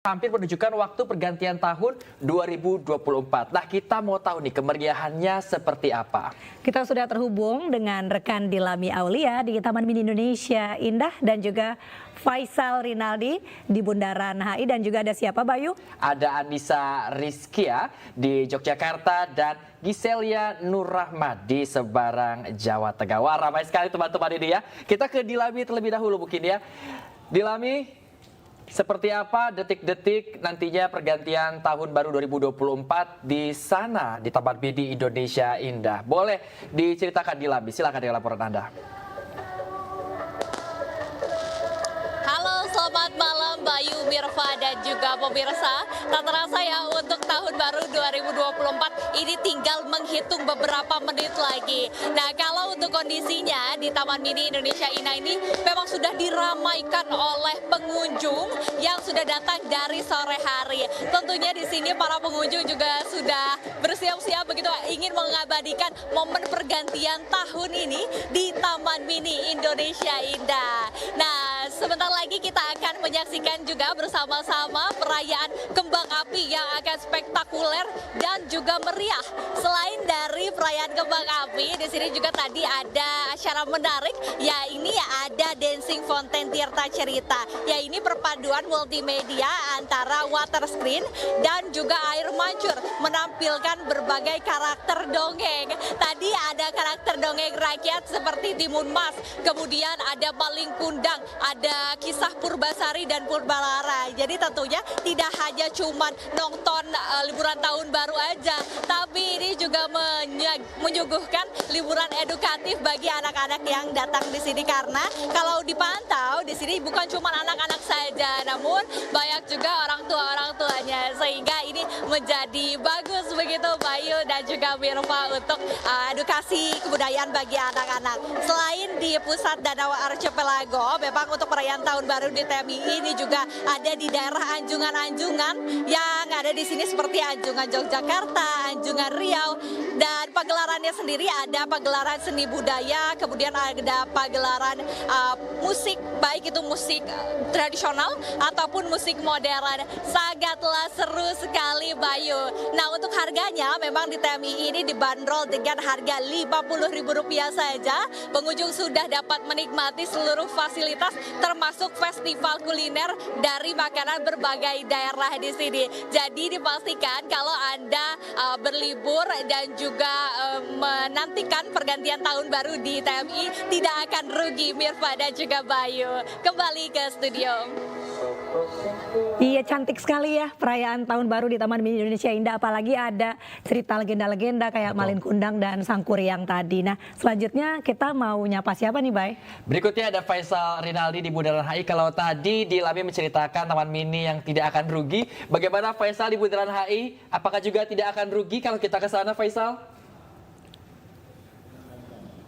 Hampir menunjukkan waktu pergantian tahun 2024. Nah, kita mau tahu nih kemeriahannya seperti apa. Kita sudah terhubung dengan rekan Dilami Aulia di Taman Mini Indonesia Indah dan juga Faisal Rinaldi di Bundaran HI, dan juga ada siapa, Bayu? Ada Anissa Rizkia di Yogyakarta dan Giselia Nurrahmat di Sebarang, Jawa Tengah. Wah, ramai sekali teman-teman ini ya. Kita ke Dilami terlebih dahulu mungkin ya. Dilami, seperti apa detik-detik nantinya pergantian tahun baru 2024 di sana di Taman Mini Indonesia Indah? Boleh diceritakan Dilami, silakan dengan laporan Anda. Halo, selamat malam Bayu, Mirva, dan juga pemirsa. Tak terasa ya, untuk tahun baru 2024 ini tinggal menghitung beberapa menit lagi. Nah, kalau untuk kondisinya di Taman Mini Indonesia Indah ini memang sudah diramaikan oleh pengunjung yang sudah datang dari sore hari. Tentunya di sini para pengunjung juga sudah bersiap-siap begitu ingin mengabadikan momen pergantian tahun ini di Taman Mini Indonesia Indah. Nah, sebentar lagi kita akan menyaksikan juga bersama-sama perayaan kembang api yang akan spektakuler dan juga meriah. Selain dari perayaan kembang api, di sini juga tadi ada acara menarik, ya ini ada Dancing Fountain Tirta Cerita. Ya ini perpaduan multimedia antara water screen dan juga air mancur, menampilkan berbagai karakter dongeng. Tadi ada karakter dongeng rakyat seperti Timun Mas, kemudian ada Maling Kundang, ada kisah Purbasari dan Purbalara. Jadi tentunya tidak hanya cuman nonton liburan tahun baru aja, tapi ini juga menyuguhkan liburan edukatif bagi anak-anak yang datang di sini, karena kalau dipantau di sini bukan cuma anak-anak saja, namun banyak juga orang tuanya, sehingga ini menjadi bagus begitu Bayu dan juga Mirva untuk edukasi kebudayaan bagi anak-anak. Selain di pusat Danau Archipelago, memang untuk perayaan tahun baru di TMI ini juga ada di daerah Anjungan-Anjungan yang ada di sini seperti Anjungan Yogyakarta, Anjungan Riau, dan pagelarannya sendiri ada pagelaran seni budaya, kemudian ada pagelaran musik, baik itu musik tradisional ataupun musik modern. Sangatlah seru sekali Bayu. Nah, untuk harganya memang di TMI ini dibanderol dengan harga Rp50.000 saja. Pengunjung sudah dapat menikmati seluruh fasilitas termasuk festival kuliner dari makanan berbagai daerah di sini. Jadi dipastikan kalau Anda berlibur dan juga menantikan pergantian tahun baru di TMI tidak akan rugi, Mirva dan juga Bayu. Kembali ke studio. Iya, cantik sekali ya perayaan tahun baru di Taman Mini Indonesia Indah, apalagi ada cerita legenda-legenda kayak Maling Kundang dan Sangkuriang tadi. Nah, selanjutnya kita mau nyapa siapa nih, Bay? Berikutnya ada Faisal Rinaldi di Bundaran HI. Kalau tadi Dilami menceritakan Taman Mini yang tidak akan rugi, bagaimana Faisal di Bundaran HI? Apakah juga tidak akan rugi kalau kita ke sana, Faisal?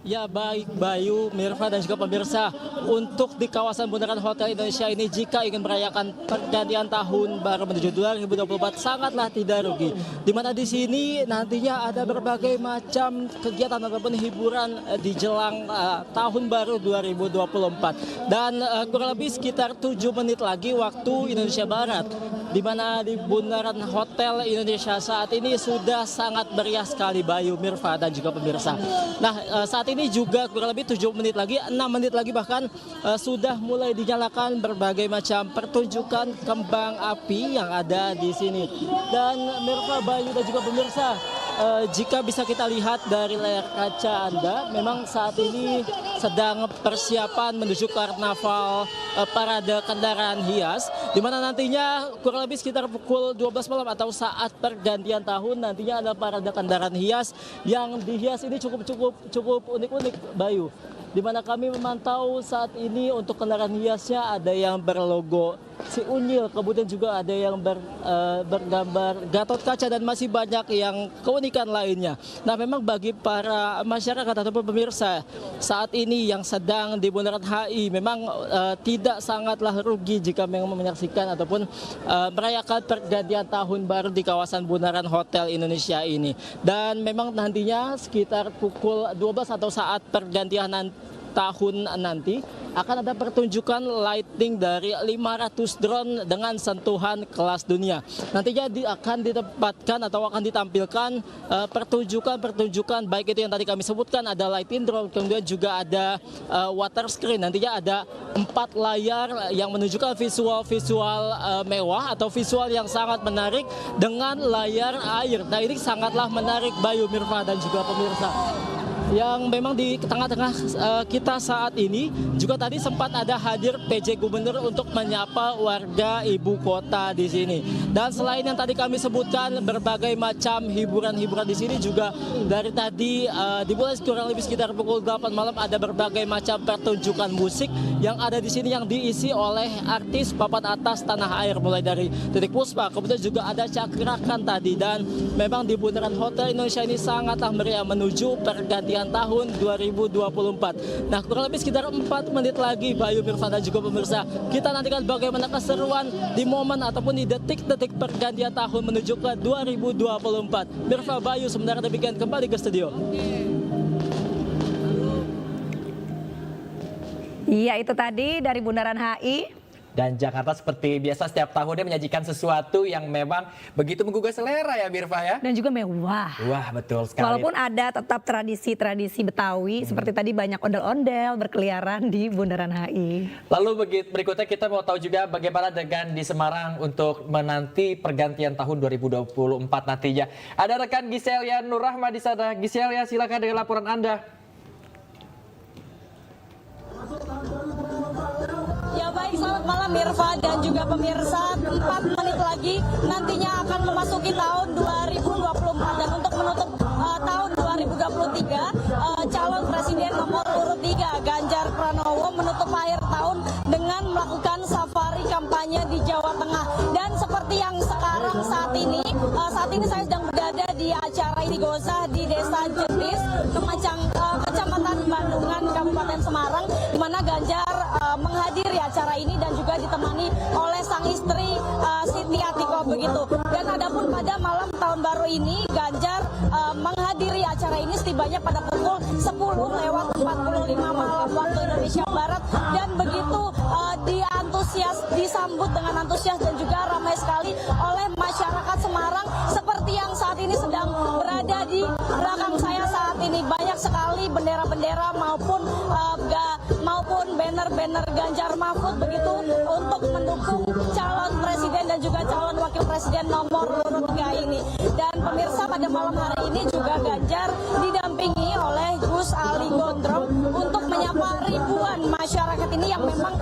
Ya, baik Bayu, Mirva, dan juga pemirsa, untuk di kawasan Bundaran Hotel Indonesia ini jika ingin merayakan pergantian tahun baru menuju 2024 sangatlah tidak rugi. Di mana di sini nantinya ada berbagai macam kegiatan ataupun hiburan di jelang tahun baru 2024. Dan kurang lebih sekitar 7 menit lagi waktu Indonesia Barat, di mana di Bundaran Hotel Indonesia saat ini sudah sangat meriah sekali Bayu, Mirva, dan juga pemirsa. Nah, saat ini juga kurang lebih 7 menit lagi, 6 menit lagi bahkan sudah mulai dinyalakan berbagai macam pertunjukan kembang api yang ada di sini. Dan Mirva, Bayu, dan juga pemirsa, jika bisa kita lihat dari layar kaca Anda, memang saat ini sedang persiapan menuju karnaval parade kendaraan hias, di mana nantinya kurang lebih sekitar pukul 12 malam atau saat pergantian tahun nantinya ada parade kendaraan hias yang dihias ini cukup unik-unik Bayu. Di mana kami memantau saat ini untuk kendaraan hiasnya ada yang berlogo si Unyil, kemudian juga ada yang bergambar Gatot Kaca, dan masih banyak yang keunikan lainnya. Nah, memang bagi para masyarakat ataupun pemirsa saat ini yang sedang di Bundaran HI memang tidak sangatlah rugi jika memang menyaksikan ataupun merayakan pergantian tahun baru di kawasan Bundaran Hotel Indonesia ini. Dan memang nantinya sekitar pukul 12 atau saat pergantian tahun nanti akan ada pertunjukan lighting dari 500 drone dengan sentuhan kelas dunia. Nantinya akan ditempatkan atau akan ditampilkan pertunjukan baik itu yang tadi kami sebutkan, ada lighting drone, kemudian juga ada water screen. Nantinya ada 4 layar yang menunjukkan visual-visual mewah atau visual yang sangat menarik dengan layar air. Nah, ini sangatlah menarik Bayu, Mirfa dan juga pemirsa. Yang memang di tengah-tengah kita saat ini juga tadi sempat ada hadir PJ Gubernur untuk menyapa warga ibu kota di sini. Dan selain yang tadi kami sebutkan, berbagai macam hiburan-hiburan di sini juga dari tadi dimulai kurang lebih sekitar pukul 8 malam ada berbagai macam pertunjukan musik yang ada di sini yang diisi oleh artis papan atas tanah air, mulai dari Titik Puspa, kemudian juga ada Cakrakan tadi. Dan memang di Bundaran Hotel Indonesia ini sangatlah meriah menuju pergantian tahun 2024. Nah, kurang lebih sekitar 4 menit lagi Bayu, Mirfa dan juga pemirsa, kita nantikan bagaimana keseruan di momen ataupun di detik-detik pergantian tahun menuju ke 2024. Mirfa, Bayu, sebenarnya demikian, kembali ke studio. Iya, itu tadi dari Bundaran HI. Dan Jakarta seperti biasa setiap tahunnya menyajikan sesuatu yang memang begitu menggugah selera ya Mirfa ya. Dan juga mewah. Wah, betul sekali. Walaupun ada tetap tradisi-tradisi Betawi, seperti tadi banyak ondel-ondel berkeliaran di Bundaran HI. Lalu berikutnya kita mau tahu juga bagaimana dengan di Semarang untuk menanti pergantian tahun 2024 nantinya. Ada rekan Giselia Nurrahma di sana. Giselia, silakan dengan laporan Anda. Ya baik, selamat malam Mirfa dan juga pemirsa. 4 menit lagi nantinya akan memasuki tahun 2024 dan untuk menutup tahun 2023 calon presiden nomor urut 3 Ganjar Pranowo menutup akhir tahun dengan melakukan safari kampanye di Jawa Tengah. Dan seperti yang sekarang saat ini saya sedang berada di acara Istighosah di Desa Jetis, Kecamatan Bandungan, Kabupaten Semarang, di mana Ganjar menghadiri acara ini dan juga ditemani oleh sang istri Siti Atiko begitu. Dan adapun pada malam tahun baru ini Ganjar menghadiri acara ini setibanya pada pukul 10:45 malam waktu Indonesia Barat, dan begitu disambut dengan antusias dan juga ramai sekali oleh masyarakat Semarang seperti yang saat ini sedang berada di belakang saya saat ini. Banyak sekali bendera-bendera maupun banner-banner Ganjar Mahfud begitu untuk mendukung calon presiden dan juga calon wakil presiden nomor urut 3 ini. Dan pemirsa, pada malam hari ini juga Ganjar didampingi oleh Gus Ali Gondrong untuk menyapa ribuan masyarakat ini yang memang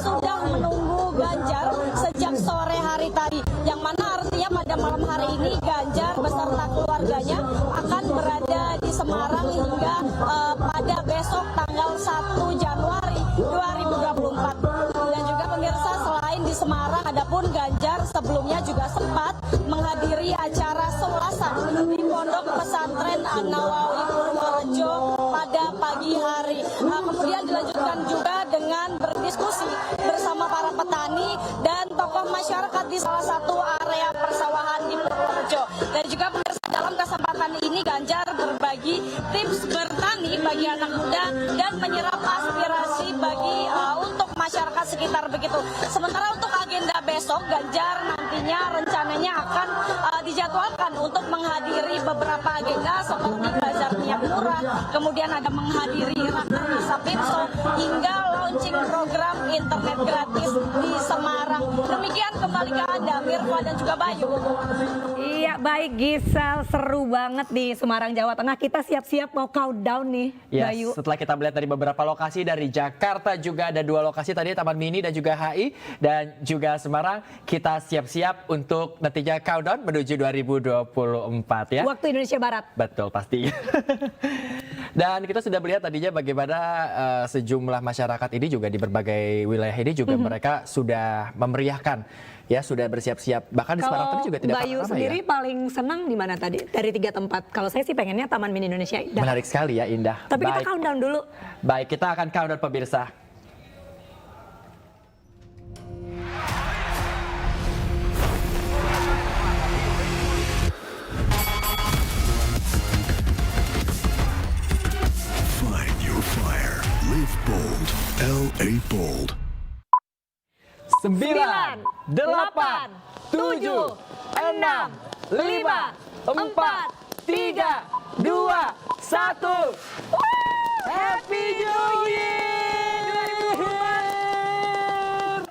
sudah menunggu Ganjar sejak sore hari tadi. Yang mana artinya pada malam hari ini Ganjar beserta keluarganya akan berada di Semarang hingga pada besok tanggal 1 Januari 2024. Dan juga pemirsa, selain di Semarang, adapun Ganjar sebelumnya juga sempat menghadiri acara solasan di Pondok Pesantren An-Nawawi Purworejo pada pagi hari. Kemudian dilanjutkan juga dengan berdiskusi bersama para petani dan tokoh masyarakat di salah satu area persawahan di Purworejo. Dan juga pemirsa, dalam kesempatan ini Ganjar berbagi tips bertani bagi anak muda dan menyerap aspirasi bagi untuk masyarakat sekitar begitu. Sementara untuk agenda besok, Ganjar nantinya rencananya akan dijadwalkan untuk menghadiri beberapa agenda seperti bazar minyak murah, kemudian ada menghadiri Rakernas Sapinso hingga launching program internet gratis di Semarang. Demikian, kembali ke Anda Mirfa dan juga Bayu. Iya, baik Gisel, seru banget di Semarang, Jawa Tengah. Kita siap-siap mau countdown nih, Yes, Bayu. setelah kita melihat dari beberapa lokasi dari Jakarta juga ada 2 lokasi tadi, Taman Mini dan juga HI dan juga Semarang. Kita siap-siap untuk nantinya countdown menuju 2024 ya. Waktu Indonesia Barat. Betul, pasti. Dan kita sudah melihat tadinya bagaimana sejumlah masyarakat ini juga di berbagai wilayah ini juga mereka sudah memeriahkan, ya sudah bersiap-siap. Bahkan di Semarang tadi juga tidak Bayu ramai sendiri ya. paling senang di mana tadi? Dari 3 tempat. Kalau saya sih pengennya Taman Mini Indonesia Indah. Menarik sekali ya, indah. Tapi kita Baik. countdown dulu. Baik, kita akan countdown pemirsa. Find your fire. Live 7, 6, 5, 4, 3, 2, 1. Happy New Year 2024.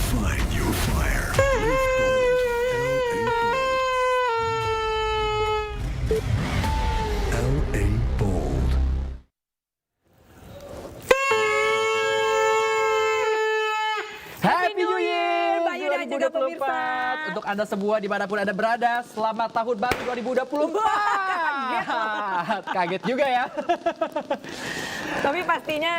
Find your fire. LA Bold. Happy New Year Bayu dan juga pemirsa. 2024. Untuk Anda semua dimanapun Anda berada, selamat tahun baru 2024. Kaget juga ya. Tapi pastinya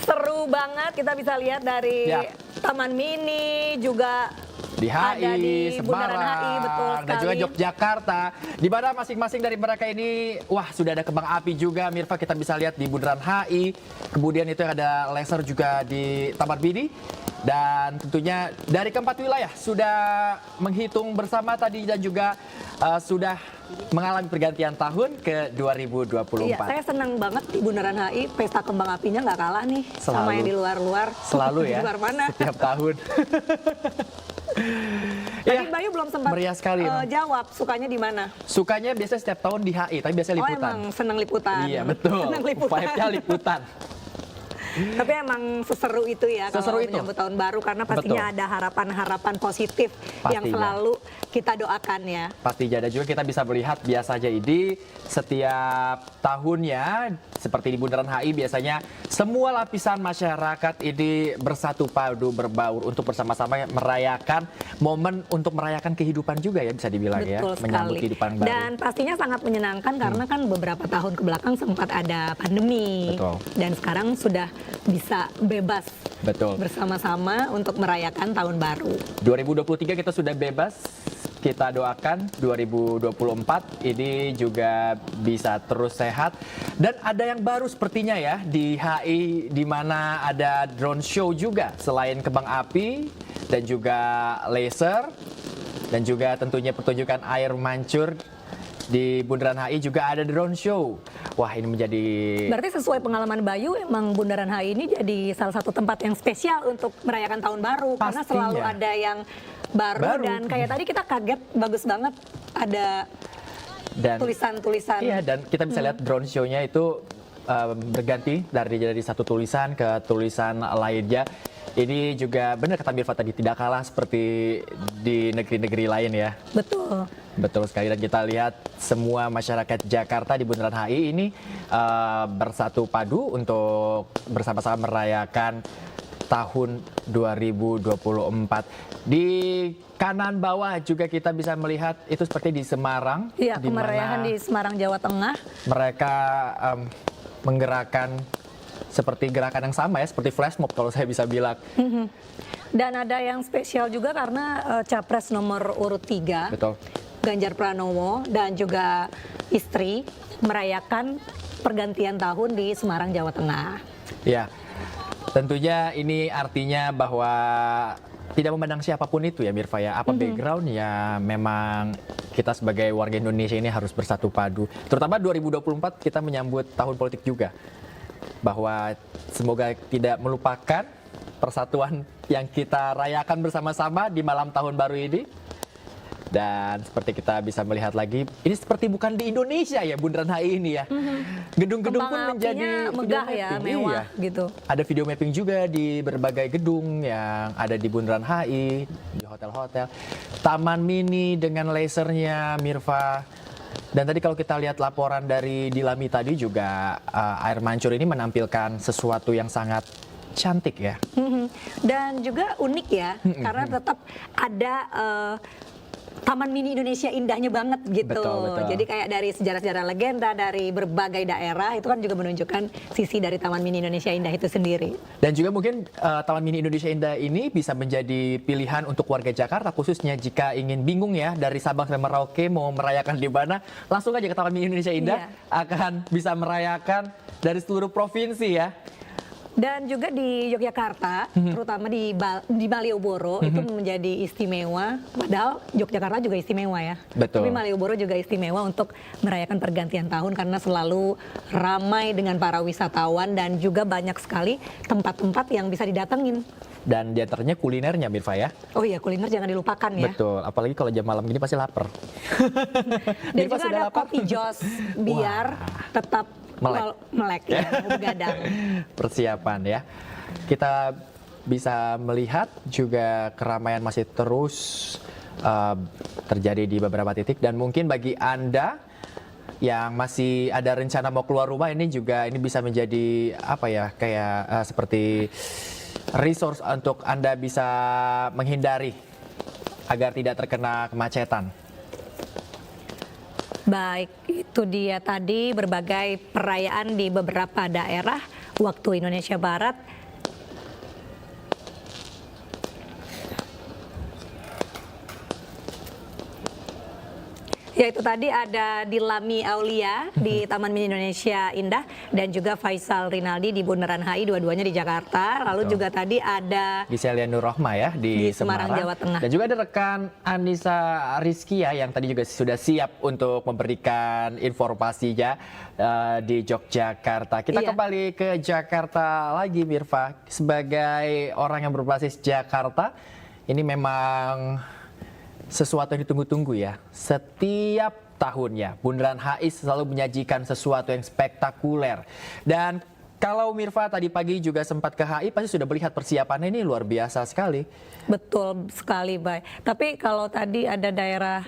seru banget, kita bisa lihat dari Ya. Taman Mini juga Di HI, ada di Bundaran Semarang, HI, betul dan juga sekali. Yogyakarta. Di mana masing-masing dari mereka ini, wah sudah ada kembang api juga, Mirva, kita bisa lihat di Bundaran HI. Kemudian itu ada laser juga di Taman Mini. Dan tentunya dari keempat wilayah sudah menghitung bersama tadi dan juga sudah mengalami pergantian tahun ke 2024. Iya, saya senang banget di Bundaran HI, pesta kembang apinya nggak kalah nih sama Selalu. yang di luar-luar. Selalu Di ya, luar mana? setiap tahun. Tadi Ya, Bayu belum sempat meriah sekali emang. jawab, sukanya di mana? Sukanya biasanya setiap tahun di HI, tapi biasanya Oh liputan. emang senang liputan. Iya betul, Senang liputan. vibe-nya liputan. Tapi emang seseru itu ya Seseru kalau itu. menyambut tahun baru karena pastinya Betul. ada harapan-harapan positif yang Pastinya. selalu kita doakan ya. Pasti ada juga kita bisa melihat biasanya ini setiap tahunnya seperti di Bundaran HI biasanya semua lapisan masyarakat ini bersatu padu berbaur untuk bersama-sama merayakan momen untuk merayakan kehidupan juga ya bisa dibilang ya, Betul menyambut sekali. kehidupan baru. Dan pastinya sangat menyenangkan karena kan beberapa tahun kebelakang sempat ada pandemi. Betul. Dan sekarang sudah bisa bebas Betul. bersama-sama untuk merayakan tahun baru. 2023 kita sudah bebas. Kita doakan 2024 ini juga bisa terus sehat. Dan ada yang baru sepertinya ya di HI di mana ada drone show juga selain kembang api dan juga laser dan juga tentunya pertunjukan air mancur di Bundaran HI juga ada drone show. Wah, ini menjadi Berarti sesuai pengalaman Bayu, emang Bundaran HI ini jadi salah satu tempat yang spesial untuk merayakan tahun baru. Karena Pastinya. selalu ada yang baru. Baru. Dan kayak tadi kita kaget, bagus banget ada dan tulisan-tulisan. iya, dan kita bisa lihat drone show-nya itu berganti dari satu tulisan ke tulisan lainnya. Ini juga benar kata Mirva tadi, tidak kalah seperti di negeri-negeri lain ya. Betul. Betul sekali, dan kita lihat semua masyarakat Jakarta di Bundaran HI ini bersatu padu untuk bersama-sama merayakan tahun 2024. Di kanan bawah juga kita bisa melihat itu seperti di Semarang. Iya, di mana kemeriahan di Semarang, Jawa Tengah. mereka menggerakkan seperti gerakan yang sama ya, seperti flash mob kalau saya bisa bilang. Dan ada yang spesial juga karena capres nomor urut 3, Betul. Ganjar Pranowo dan juga istri merayakan pergantian tahun di Semarang, Jawa Tengah. Ya, tentunya ini artinya bahwa tidak memandang siapapun itu ya Mirva ya, apa backgroundnya, memang kita sebagai warga Indonesia ini harus bersatu padu. Terutama 2024 kita menyambut tahun politik juga. Bahwa semoga tidak melupakan persatuan yang kita rayakan bersama-sama di malam tahun baru ini. Dan seperti kita bisa melihat lagi, ini seperti bukan di Indonesia ya Bundaran HI ini ya. Gedung-gedung pun Kembang menjadi apinya video megah ya, mapping. mewah Iya. gitu. Ada video mapping juga di berbagai gedung yang ada di Bundaran HI, di hotel-hotel. Taman Mini dengan lasernya, Mirva. Dan tadi kalau kita lihat laporan dari Dilami tadi juga, air mancur ini menampilkan sesuatu yang sangat cantik ya. Dan juga unik ya, karena tetap ada Taman Mini Indonesia indahnya banget gitu. Betul, betul. Jadi kayak dari sejarah-sejarah legenda dari berbagai daerah itu kan juga menunjukkan sisi dari Taman Mini Indonesia Indah itu sendiri. Dan juga mungkin Taman Mini Indonesia Indah ini bisa menjadi pilihan untuk warga Jakarta khususnya jika ingin bingung ya dari Sabang sampai Merauke mau merayakan di mana, langsung aja ke Taman Mini Indonesia Indah, Iya. akan bisa merayakan dari seluruh provinsi ya. Dan juga di Yogyakarta, terutama di Malioboro itu menjadi istimewa. Padahal Yogyakarta juga istimewa ya. Betul. Tapi Malioboro juga istimewa untuk merayakan pergantian tahun karena selalu ramai dengan para wisatawan dan juga banyak sekali tempat-tempat yang bisa didatengin. Dan diantaranya kulinernya Mirfa ya. Oh iya, kuliner jangan dilupakan ya. Betul, apalagi kalau jam malam gini pasti lapar. Dan Mirfa juga sudah ada lapar? kopi jos biar tetap melek ya, begadang. Persiapan ya. Kita bisa melihat juga keramaian masih terus terjadi di beberapa titik, dan mungkin bagi Anda yang masih ada rencana mau keluar rumah ini juga ini bisa menjadi apa ya, kayak seperti resource untuk Anda bisa menghindari agar tidak terkena kemacetan. Baik, itu dia tadi berbagai perayaan di beberapa daerah waktu Indonesia Barat. Yaitu tadi ada Dilami Aulia di Taman Mini Indonesia Indah dan juga Faisal Rinaldi di Bundaran HI, dua-duanya di Jakarta. Lalu Betul. juga tadi ada Giselia Nurrohma ya di Semarang, Jawa Tengah. Dan juga ada rekan Anissa Rizkia yang tadi juga sudah siap untuk memberikan informasinya di Yogyakarta. Kita Iya. kembali ke Jakarta lagi, Mirfa. Sebagai orang yang berbasis Jakarta, ini memang sesuatu yang ditunggu-tunggu ya. Setiap tahunnya Bundaran HI selalu menyajikan sesuatu yang spektakuler. Dan kalau Mirfa tadi pagi juga sempat ke HI, pasti sudah melihat persiapannya ini luar biasa sekali. Betul sekali, Bay. Tapi kalau tadi ada daerah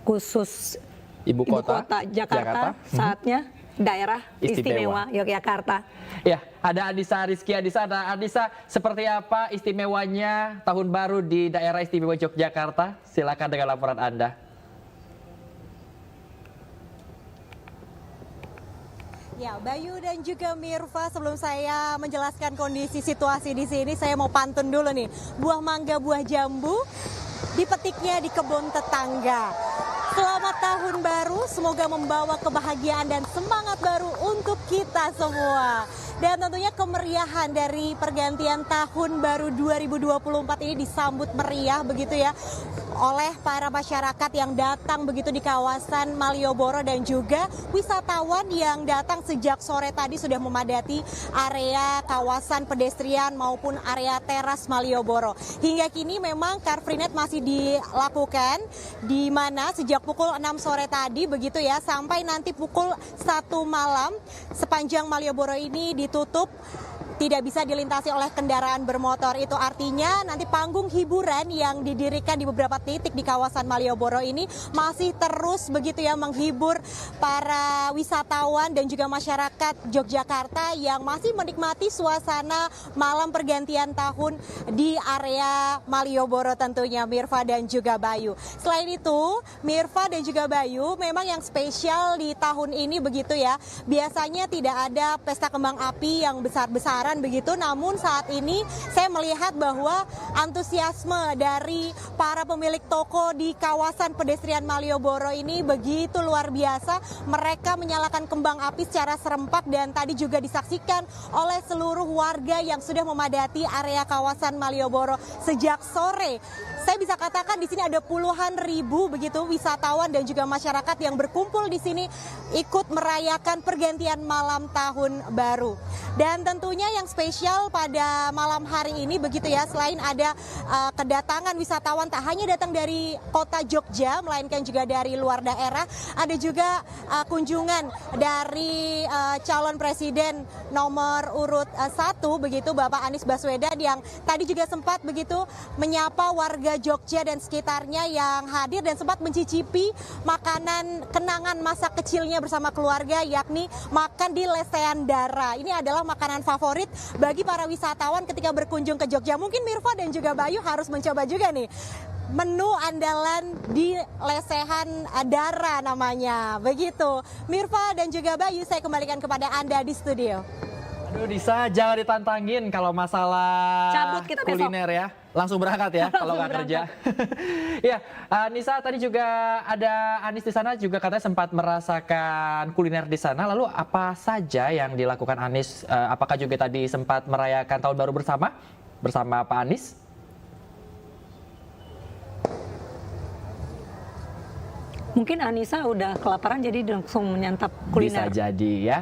khusus Ibu kota Jakarta, saatnya daerah istimewa Yogyakarta. Ya, ada Anissa Rizkia di sana. Anissa, seperti apa istimewanya tahun baru di daerah istimewa Yogyakarta? Silakan dengan laporan Anda. Ya, Bayu dan juga Mirfa, sebelum saya menjelaskan kondisi situasi di sini, saya mau pantun dulu nih. Buah mangga, buah jambu, dipetiknya di kebun tetangga. Selamat tahun baru, semoga membawa kebahagiaan dan semangat baru untuk kita semua. Dan tentunya kemeriahan dari pergantian tahun baru 2024 ini disambut meriah begitu ya oleh para masyarakat yang datang begitu di kawasan Malioboro, dan juga wisatawan yang datang sejak sore tadi sudah memadati area kawasan pedestrian maupun area teras Malioboro. Hingga kini memang Car Free Night masih dilakukan, di mana sejak pukul 6 sore tadi begitu ya sampai nanti pukul 1 malam sepanjang Malioboro ini ditutup, tidak bisa dilintasi oleh kendaraan bermotor. Itu artinya nanti panggung hiburan yang didirikan di beberapa titik di kawasan Malioboro ini masih terus begitu ya menghibur para wisatawan dan juga masyarakat Yogyakarta yang masih menikmati suasana malam pergantian tahun di area Malioboro tentunya, Mirfa dan juga Bayu. Selain itu, Mirfa dan juga Bayu, memang yang spesial di tahun ini begitu ya, biasanya tidak ada pesta kembang api yang besar-besar begitu, namun saat ini saya melihat bahwa antusiasme dari para pemilik toko di kawasan pedestrian Malioboro ini begitu luar biasa. Mereka menyalakan kembang api secara serempak dan tadi juga disaksikan oleh seluruh warga yang sudah memadati area kawasan Malioboro sejak sore. Saya bisa katakan di sini ada puluhan ribu begitu wisatawan dan juga masyarakat yang berkumpul di sini ikut merayakan pergantian malam tahun baru. Dan tentunya yang spesial pada malam hari ini begitu ya, selain ada kedatangan wisatawan tak hanya datang dari kota Jogja melainkan juga dari luar daerah, ada juga kunjungan dari calon presiden nomor urut 1 begitu Bapak Anies Baswedan, yang tadi juga sempat begitu menyapa warga Jogja dan sekitarnya yang hadir dan sempat mencicipi makanan kenangan masa kecilnya bersama keluarga, yakni makan di Lesehan Dara. Ini adalah makanan favorit bagi para wisatawan ketika berkunjung ke Jogja. Mungkin Mirfa dan juga Bayu harus mencoba juga nih menu andalan di Lesehan Dara namanya. Begitu. Mirfa dan juga Bayu, saya kembalikan kepada Anda di studio. Aduh Nisa, jangan ditantangin kalau masalah Cabut kita besok. kuliner ya. Langsung berangkat ya kalau nggak kerja. Ya, Nisa tadi juga ada Anis di sana juga katanya sempat merasakan kuliner di sana. Lalu apa saja yang dilakukan Anis? Apakah juga tadi sempat merayakan tahun baru bersama Pak Anis? Mungkin Anissa udah kelaparan jadi langsung menyantap kuliner. Bisa jadi ya.